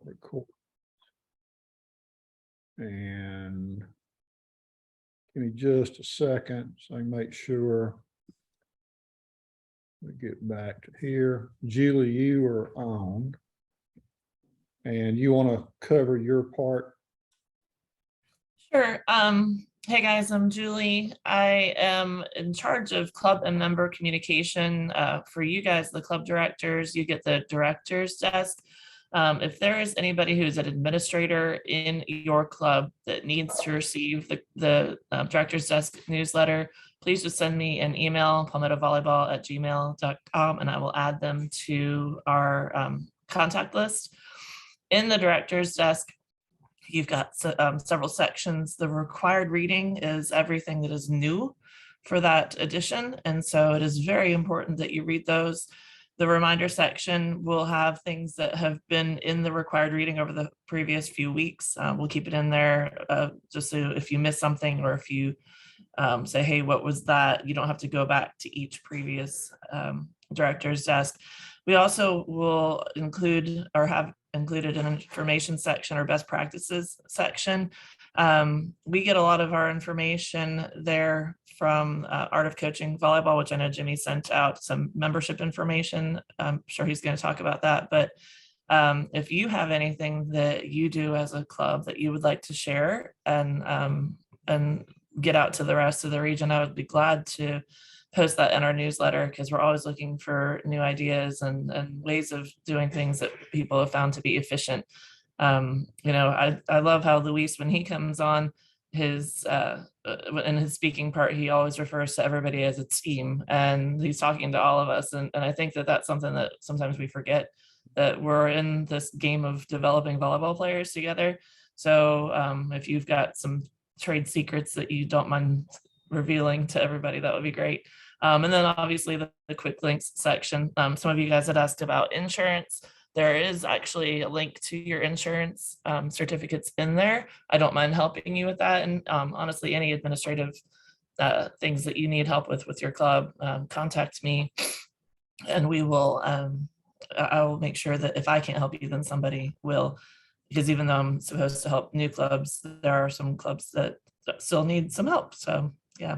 record. And give me just a second so I can make sure we get back to here. Julie, you are on. And you want to cover your part? Sure. Hey guys, I'm Julie. I am in charge of club and member communication. For you guys, the club directors, you get the director's desk. If there is anybody who's an administrator in your club that needs to receive the director's desk newsletter, please just send me an email, palmettovolleyball@gmail.com, and I will add them to our contact list. In the director's desk, you've got several sections. The required reading is everything that is new for that edition. And so it is very important that you read those. The reminder section will have things that have been in the required reading over the previous few weeks. We'll keep it in there just so if you miss something or if you say, hey, what was that? You don't have to go back to each previous director's desk. We also will include or have included an information section or best practices section. We get a lot of our information there from Art of Coaching Volleyball, which I know Jimmy sent out some membership information. I'm sure he's going to talk about that. But if you have anything that you do as a club that you would like to share and get out to the rest of the region, I would be glad to post that in our newsletter, because we're always looking for new ideas and ways of doing things that people have found to be efficient. I love how Luis, when he comes on his in his speaking part, he always refers to everybody as a team, and he's talking to all of us. And I think that that's something that sometimes we forget, that we're in this game of developing volleyball players together. So if you've got some trade secrets that you don't mind revealing to everybody, that would be great. And then obviously the quick links section. Some of you guys had asked about insurance. There is actually a link to your insurance certificates in there. I don't mind helping you with that. And honestly, any administrative things that you need help with your club, contact me, and we will, I will make sure that if I can't help you, then somebody will, because even though I'm supposed to help new clubs, there are some clubs that still need some help. So yeah.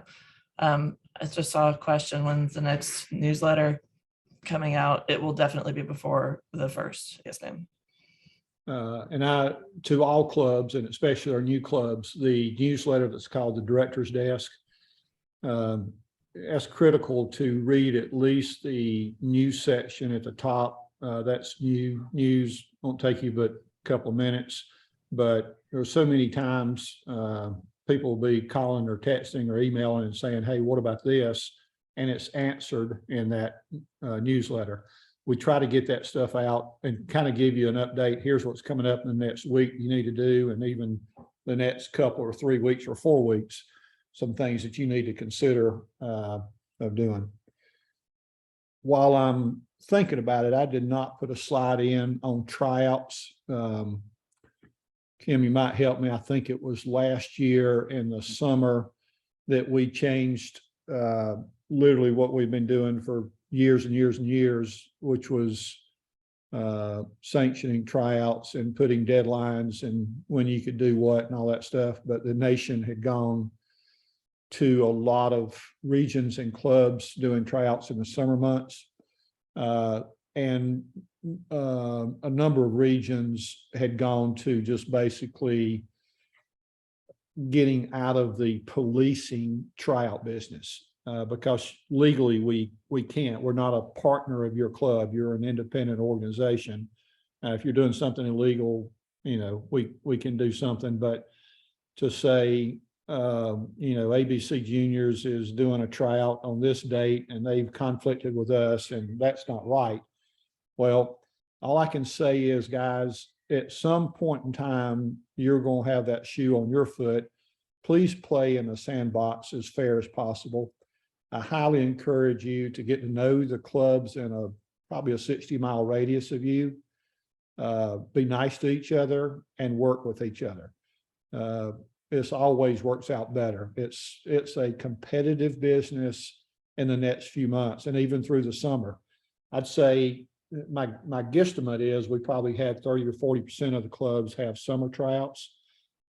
I just saw a question, when's the next newsletter coming out? It will definitely be before the 1st. Yes, ma'am. And to all clubs, and especially our new clubs, the newsletter that's called the Director's Desk, that's critical to read at least the news section at the top. That's new news, won't take you but a couple of minutes, but there are so many times people will be calling or texting or emailing and saying, hey, what about this? And it's answered in that newsletter. We try to get that stuff out and kind of give you an update. Here's what's coming up in the next week you need to do, and even the next couple or 3 weeks or 4 weeks, some things that you need to consider of doing. While I'm thinking about it, I did not put a slide in on tryouts. Kim, you might help me. I think it was last year in the summer that we changed literally what we've been doing for years and years and years, which was sanctioning tryouts and putting deadlines and when you could do what and all that stuff. But the nation had gone to a lot of regions and clubs doing tryouts in the summer months. And a number of regions had gone to just basically getting out of the policing tryout business because legally we can't. We're not a partner of your club. You're an independent organization. If you're doing something illegal, we can do something. But to say, ABC Juniors is doing a tryout on this date and they've conflicted with us and that's not right. Well, all I can say is, guys, at some point in time, you're going to have that shoe on your foot. Please play in the sandbox as fair as possible. I highly encourage you to get to know the clubs in probably a 60-mile radius of you. Be nice to each other and work with each other. This always works out better. It's a competitive business in the next few months and even through the summer. I'd say my guesstimate is we probably had 30 or 40% of the clubs have summer tryouts.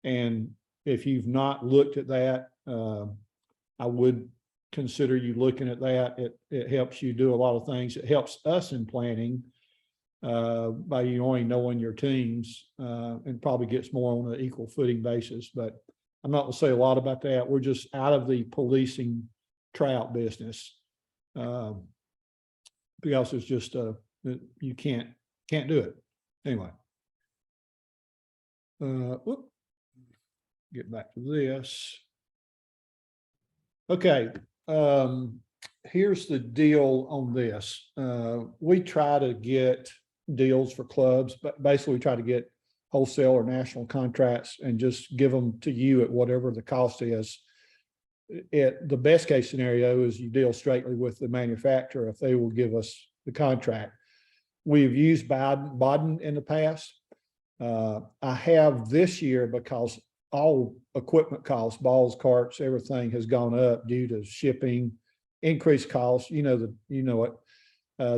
And if you've not looked at that, I would consider you looking at that. It helps you do a lot of things. It helps us in planning by you only knowing your teams, and probably gets more on an equal footing basis. But I'm not going to say a lot about that. We're just out of the policing tryout business, because it's just you can't do it anyway. Whoop. Get back to this. Okay. Here's the deal on this. We try to get deals for clubs, but basically we try to get wholesale or national contracts and just give them to you at whatever the cost is. The best case scenario is you deal straightly with the manufacturer if they will give us the contract. We've used Bodden in the past. I have this year because all equipment costs, balls, carts, everything has gone up due to shipping, increased costs. You know it.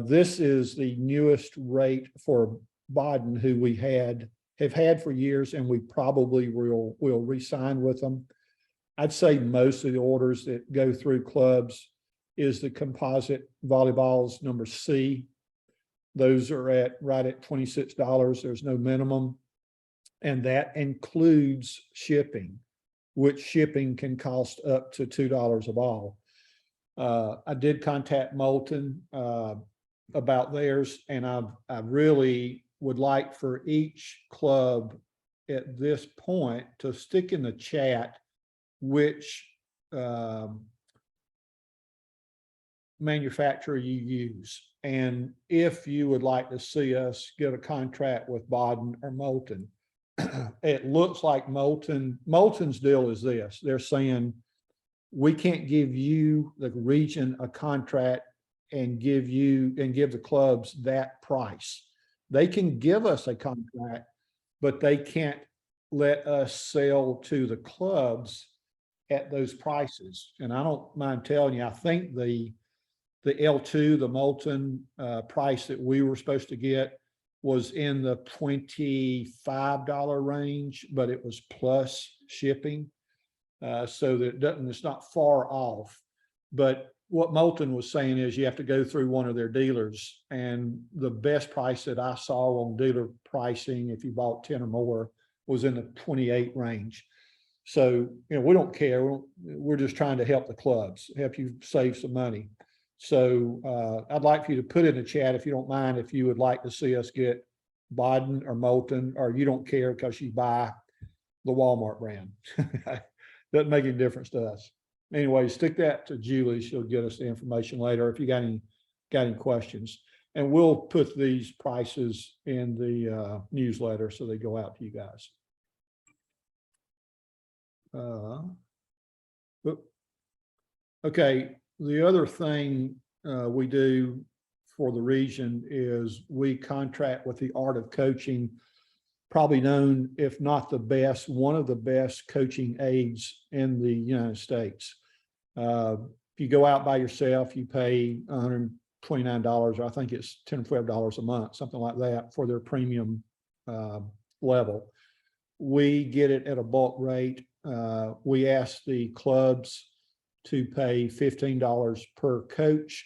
This is the newest rate for Bodden, who we have had for years, and we probably will re-sign with them. I'd say most of the orders that go through clubs is the composite volleyballs number C. Those are right at $26. There's no minimum. And that includes shipping, which shipping can cost up to $2 a ball. I did contact Moulton about theirs, and I really would like for each club at this point to stick in the chat which manufacturer you use, and if you would like to see us get a contract with Bodden or Moulton. It looks like Moulton's deal is this. They're saying we can't give you, the region, a contract and give the clubs that price. They can give us a contract, but they can't let us sell to the clubs at those prices. And I don't mind telling you, I think the L2, the Moulton price that we were supposed to get was in the $25 range, but it was plus shipping. So that it's not far off. But what Moulton was saying is you have to go through one of their dealers, and the best price that I saw on dealer pricing, if you bought 10 or more, was in the 28 range. So, we don't care. We're just trying to help the clubs, help you save some money. So I'd like for you to put in the chat, if you don't mind, if you would like to see us get Bodden or Moulton, or you don't care because you buy the Walmart brand. Doesn't make any difference to us. Anyway, stick that to Julie. She'll get us the information later if you got any questions. And we'll put these prices in the newsletter so they go out to you guys. Okay. The other thing we do for the region is we contract with the Art of Coaching, probably known, if not the best, one of the best coaching aids in the United States. If you go out by yourself, you pay $129, or I think it's $10 or $12 a month, something like that, for their premium level. We get it at a bulk rate. We ask the clubs to pay $15 per coach,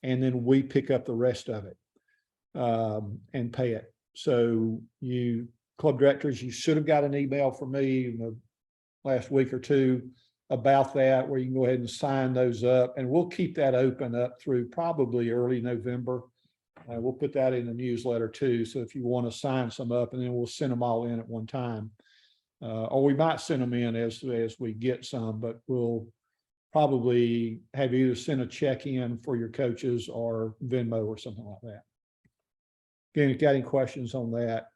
and then we pick up the rest of it and pay it. So you club directors, you should have got an email from me in the last week or two about that, where you can go ahead and sign those up, and we'll keep that open up through probably early November. We'll put that in the newsletter too. So if you want to sign some up, and then we'll send them all in at one time, or we might send them in as we get some, but we'll probably have you either send a check in for your coaches or Venmo or something like that. Again, if you got any questions on that,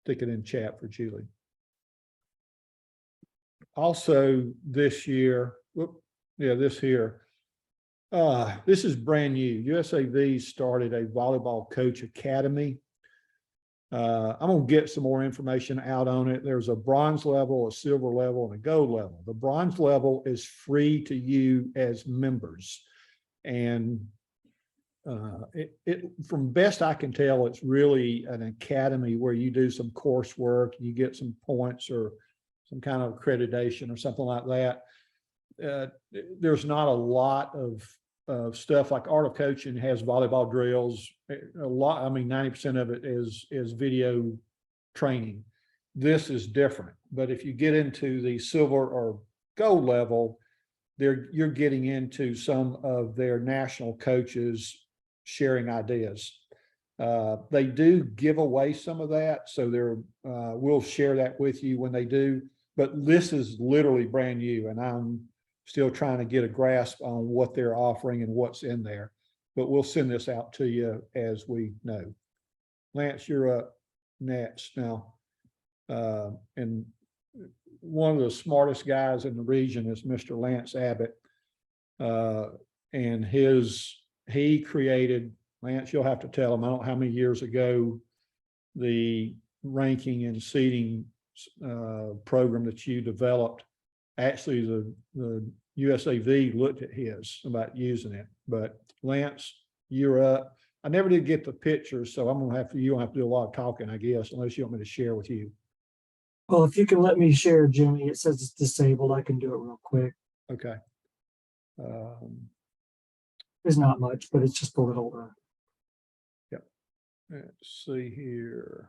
stick it in chat for Julie. Also this year, this is brand new. USAV started a volleyball coach academy. I'm going to get some more information out on it. There's a bronze level, a silver level, and a gold level. The bronze level is free to you as members. And from best I can tell, it's really an academy where you do some coursework, you get some points or some kind of accreditation or something like that. There's not a lot of stuff like Art of Coaching has volleyball drills. A lot, I mean, 90% of it is video training. This is different, but if you get into the silver or gold level, you're getting into some of their national coaches sharing ideas. They do give away some of that, so we'll share that with you when they do, but this is literally brand new, and I'm still trying to get a grasp on what they're offering and what's in there, but we'll send this out to you as we know. Lance, you're up next now. And one of the smartest guys in the region is Mr. Lance Abbott. And he created, Lance, you'll have to tell him, I don't know how many years ago, the ranking and seating program that you developed. Actually, the USAV looked at his about using it, but Lance, you're up. I never did get the pictures, so I'm gonna have to, you don't have to do a lot of talking, I guess, unless you want me to share with you. Well, if you can let me share, Jimmy, it says it's disabled. I can do it real quick. Okay. There's not much, but it's just a little. Yep. Let's see here.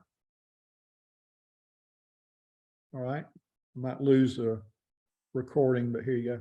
All right. I might lose the recording, but here you go.